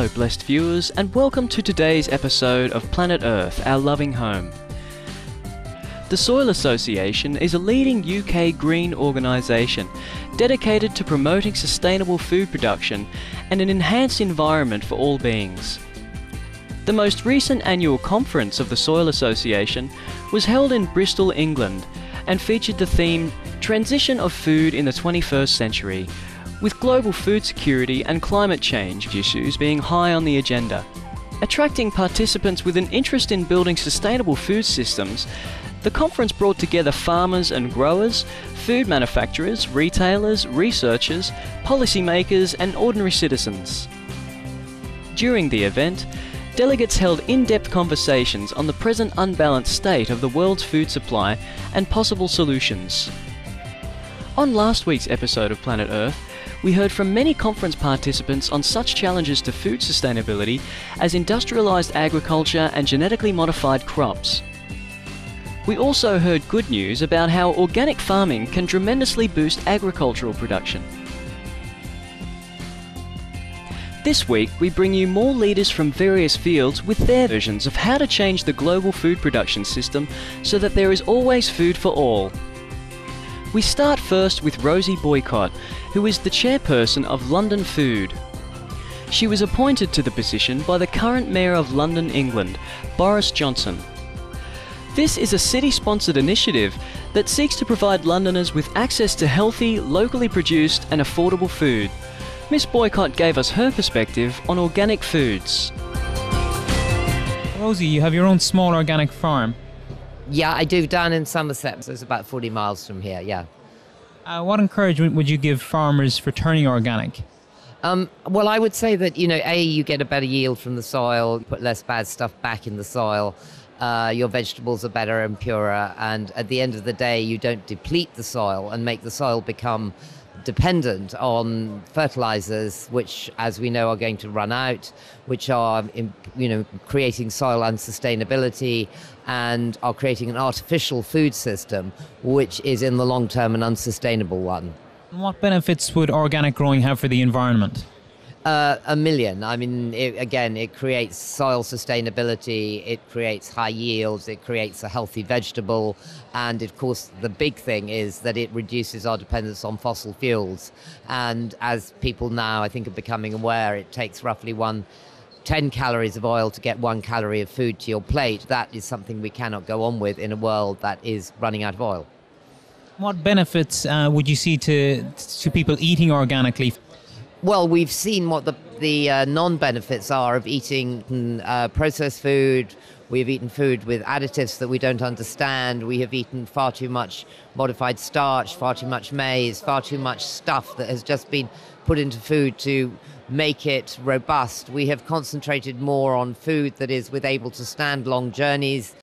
Hello blessed viewers, and welcome to today's episode of Planet Earth, Our Loving Home. The Soil Association is a leading UK green organisation dedicated to promoting sustainable food production and an enhanced environment for all beings. The most recent annual conference of the Soil Association was held in Bristol, England, and featured the theme Transition of Food in the 21st Century, with global food security and climate change issues being high on the agenda. Attracting participants with an interest in building sustainable food systems, the conference brought together farmers and growers, food manufacturers, retailers, researchers, policymakers, and ordinary citizens. During the event, delegates held in-depth conversations on the present unbalanced state of the world's food supply and possible solutions. On last week's episode of Planet Earth, we heard from many conference participants on such challenges to food sustainability as industrialised agriculture and genetically modified crops. We also heard good news about how organic farming can tremendously boost agricultural production. This week, we bring you more leaders from various fields with their versions of how to change the global food production system so that there is always food for all. We start first with Rosie Boycott, who is the chairperson of London Food. She was appointed to the position by the current Mayor of London, England, Boris Johnson. This is a city-sponsored initiative that seeks to provide Londoners with access to healthy, locally produced and affordable food. Miss Boycott gave us her perspective on organic foods. Rosie, you have your own small organic farm. Yeah, I do, down in Somerset. So it's about 40 miles from here, yeah. What encouragement would you give farmers for turning organic? Well, I would say that, you get a better yield from the soil, put less bad stuff back in the soil, your vegetables are better and purer, and at the end of the day, you don't deplete the soil and make the soil become dependent on fertilizers, which, as we know, are going to run out, which are, creating soil unsustainability and are creating an artificial food system, which is in the long term an unsustainable one. What benefits would organic growing have for the environment? A million. I mean, it creates soil sustainability, it creates high yields, it creates a healthy vegetable, and of course the big thing is that it reduces our dependence on fossil fuels. And as people now, I think, are becoming aware, it takes roughly 10 calories of oil to get 1 calorie of food to your plate. That is something we cannot go on with in a world that is running out of oil. What benefits would you see to people eating organically? Well, we've seen what the non-benefits are of eating processed food. We've eaten food with additives that we don't understand. We have eaten far too much modified starch, far too much maize, far too much stuff that has just been put into food to make it robust. We have concentrated more on food that is able to stand long journeys.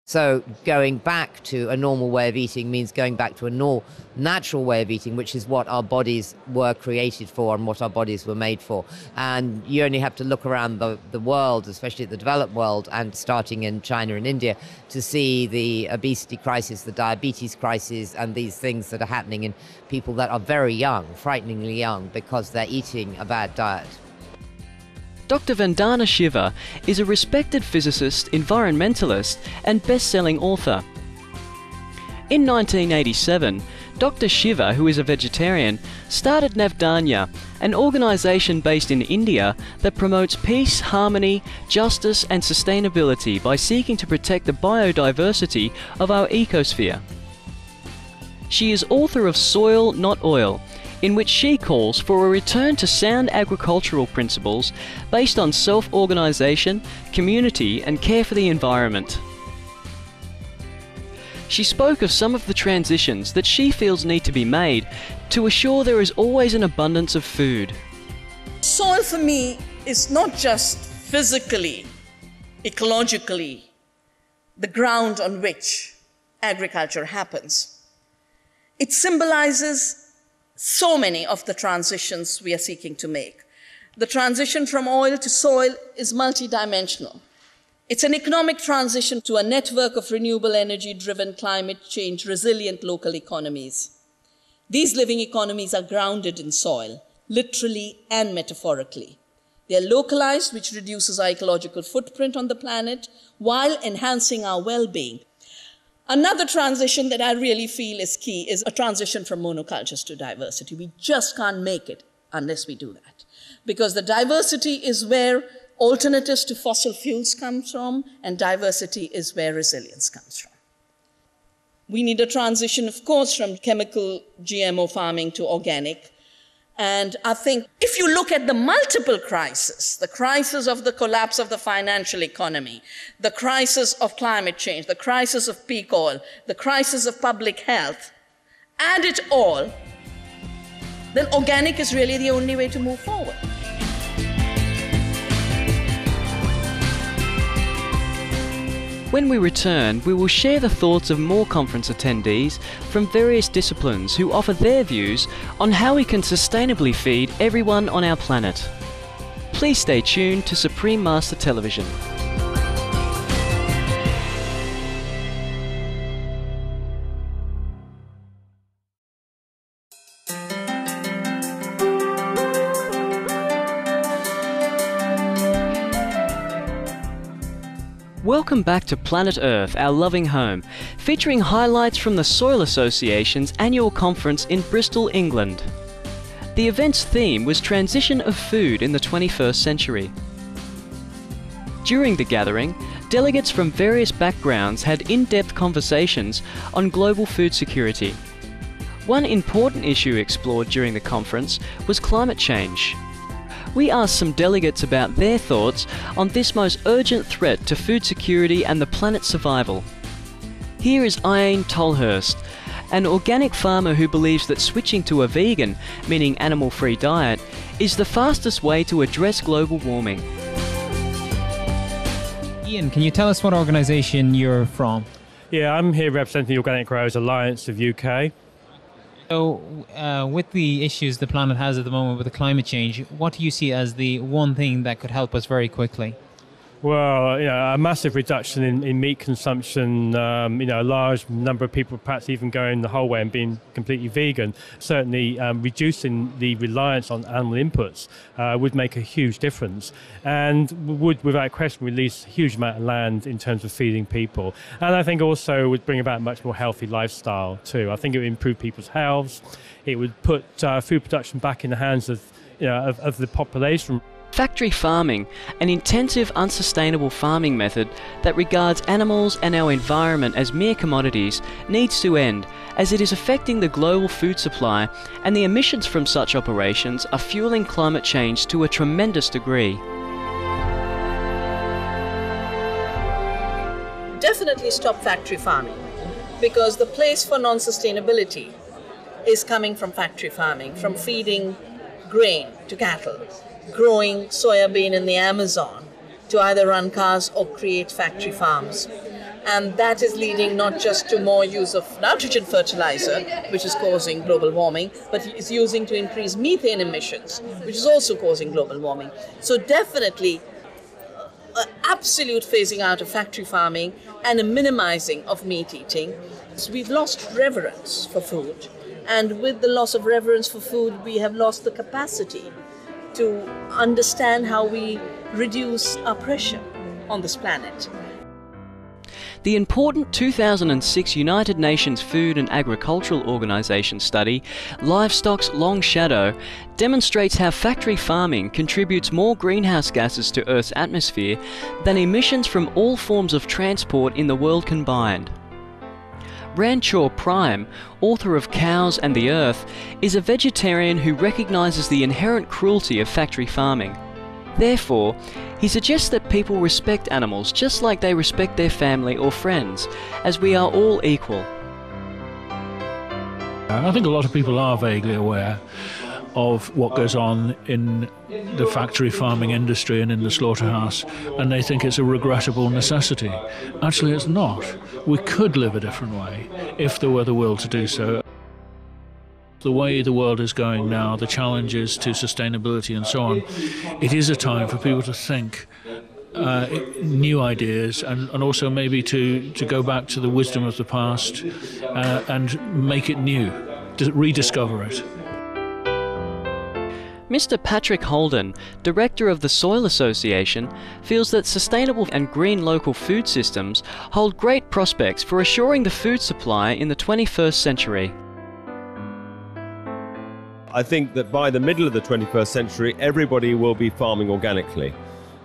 So going back to a normal way of eating means going back to a natural way of eating, which is what our bodies were created for and what our bodies were made for. And you only have to look around the world, especially the developed world, and starting in China and India, to see the obesity crisis, the diabetes crisis, and these things that are happening in people that are very young, frighteningly young, because they're eating a bad diet. Dr. Vandana Shiva is a respected physicist, environmentalist, and best-selling author. In 1987, Dr. Shiva, who is a vegetarian, started Navdanya, an organisation based in India that promotes peace, harmony, justice and sustainability by seeking to protect the biodiversity of our ecosphere. She is author of Soil, Not Oil, in which she calls for a return to sound agricultural principles based on self-organisation, community and care for the environment. She spoke of some of the transitions that she feels need to be made to assure there is always an abundance of food. Soil for me is not just physically, ecologically, the ground on which agriculture happens. It symbolizes so many of the transitions we are seeking to make. The transition from oil to soil is multidimensional. It's an economic transition to a network of renewable energy-driven, climate change resilient local economies. These living economies are grounded in soil, literally and metaphorically. They're localized, which reduces our ecological footprint on the planet while enhancing our well-being. Another transition that I really feel is key is a transition from monocultures to diversity. We just can't make it unless we do that. Because the diversity is where alternatives to fossil fuels come from, and diversity is where resilience comes from. We need a transition, of course, from chemical GMO farming to organic. And I think if you look at the multiple crises, the crisis of the collapse of the financial economy, the crisis of climate change, the crisis of peak oil, the crisis of public health, add it all, then organic is really the only way to move forward. When we return, we will share the thoughts of more conference attendees from various disciplines who offer their views on how we can sustainably feed everyone on our planet. Please stay tuned to Supreme Master Television. Welcome back to Planet Earth, our loving home, featuring highlights from the Soil Association's annual conference in Bristol, England. The event's theme was Transition of Food in the 21st Century. During the gathering, delegates from various backgrounds had in-depth conversations on global food security. One important issue explored during the conference was climate change. We asked some delegates about their thoughts on this most urgent threat to food security and the planet's survival. Here is Ian Tolhurst, an organic farmer who believes that switching to a vegan, meaning animal-free diet, is the fastest way to address global warming. Ian, can you tell us what organisation you're from? Yeah, I'm here representing the Organic Growers Alliance of UK. So, with the issues the planet has at the moment with the climate change, what do you see as the one thing that could help us very quickly? Well, a massive reduction in meat consumption, a large number of people perhaps even going the whole way and being completely vegan, certainly reducing the reliance on animal inputs would make a huge difference and would, without question, release a huge amount of land in terms of feeding people. And I think also would bring about a much more healthy lifestyle too. I think it would improve people's health. It would put food production back in the hands of the population. Factory farming, an intensive, unsustainable farming method that regards animals and our environment as mere commodities, needs to end, as it is affecting the global food supply, and the emissions from such operations are fueling climate change to a tremendous degree. Definitely stop factory farming, because the place for non-sustainability is coming from factory farming, from feeding grain to cattle, growing soybean in the Amazon to either run cars or create factory farms. And that is leading not just to more use of nitrogen fertilizer, which is causing global warming, but it's using to increase methane emissions, which is also causing global warming. So definitely absolute phasing out of factory farming and a minimizing of meat eating. So we've lost reverence for food. And with the loss of reverence for food, we have lost the capacity to understand how we reduce our pressure on this planet. The important 2006 United Nations Food and Agricultural Organization study, Livestock's Long Shadow, demonstrates how factory farming contributes more greenhouse gases to Earth's atmosphere than emissions from all forms of transport in the world combined. Ranchor Prime, author of Cows and the Earth, is a vegetarian who recognizes the inherent cruelty of factory farming. Therefore, he suggests that people respect animals just like they respect their family or friends, as we are all equal. I think a lot of people are vaguely aware of what goes on in the factory farming industry and in the slaughterhouse, and they think it's a regrettable necessity. Actually, it's not. We could live a different way if there were the will to do so. The way the world is going now, the challenges to sustainability and so on, it is a time for people to think new ideas and also maybe to go back to the wisdom of the past and make it new, to rediscover it. Mr. Patrick Holden, Director of the Soil Association, feels that sustainable and green local food systems hold great prospects for assuring the food supply in the 21st century. I think that by the middle of the 21st century, everybody will be farming organically.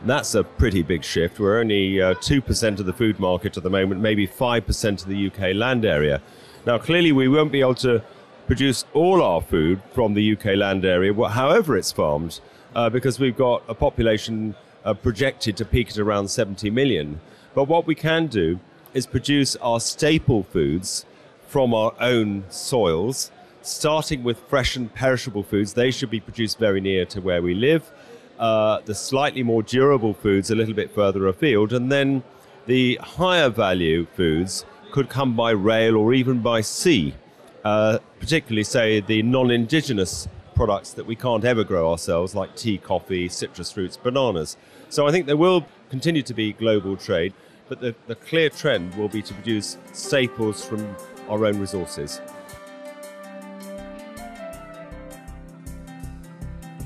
That's a pretty big shift. We're only 2% of the food market at the moment, maybe 5% of the UK land area. Now, clearly we won't be able to produce all our food from the UK land area, however it's farmed, because we've got a population projected to peak at around 70 million. But what we can do is produce our staple foods from our own soils, starting with fresh and perishable foods. They should be produced very near to where we live. The slightly more durable foods a little bit further afield, and then the higher value foods could come by rail or even by sea. Particularly, say, the non-indigenous products that we can't ever grow ourselves, like tea, coffee, citrus fruits, bananas. So I think there will continue to be global trade, but the clear trend will be to produce staples from our own resources.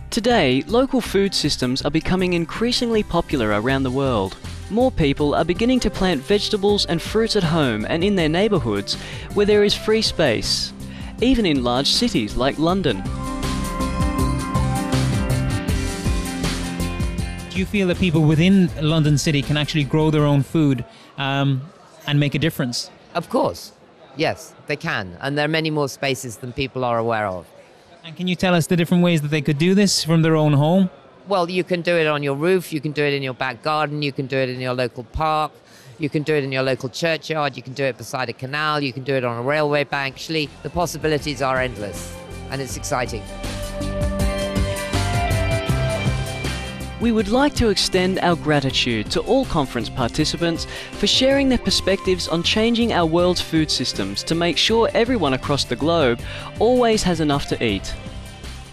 Today, local food systems are becoming increasingly popular around the world. More people are beginning to plant vegetables and fruits at home and in their neighbourhoods where there is free space, even in large cities like London. Do you feel that people within London City can actually grow their own food and make a difference? Of course, yes, they can. And there are many more spaces than people are aware of. And can you tell us the different ways that they could do this from their own home? Well, you can do it on your roof, you can do it in your back garden, you can do it in your local park, you can do it in your local churchyard, you can do it beside a canal, you can do it on a railway bank. Actually, the possibilities are endless, and it's exciting. We would like to extend our gratitude to all conference participants for sharing their perspectives on changing our world's food systems to make sure everyone across the globe always has enough to eat.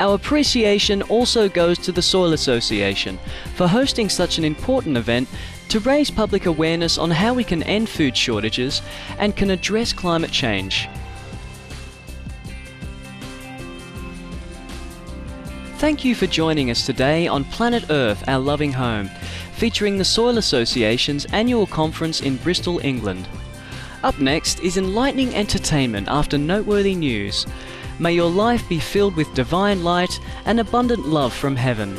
Our appreciation also goes to the Soil Association for hosting such an important event to raise public awareness on how we can end food shortages and can address climate change. Thank you for joining us today on Planet Earth, Our Loving Home, featuring the Soil Association's annual conference in Bristol, England. Up next is enlightening entertainment after noteworthy news. May your life be filled with divine light and abundant love from heaven.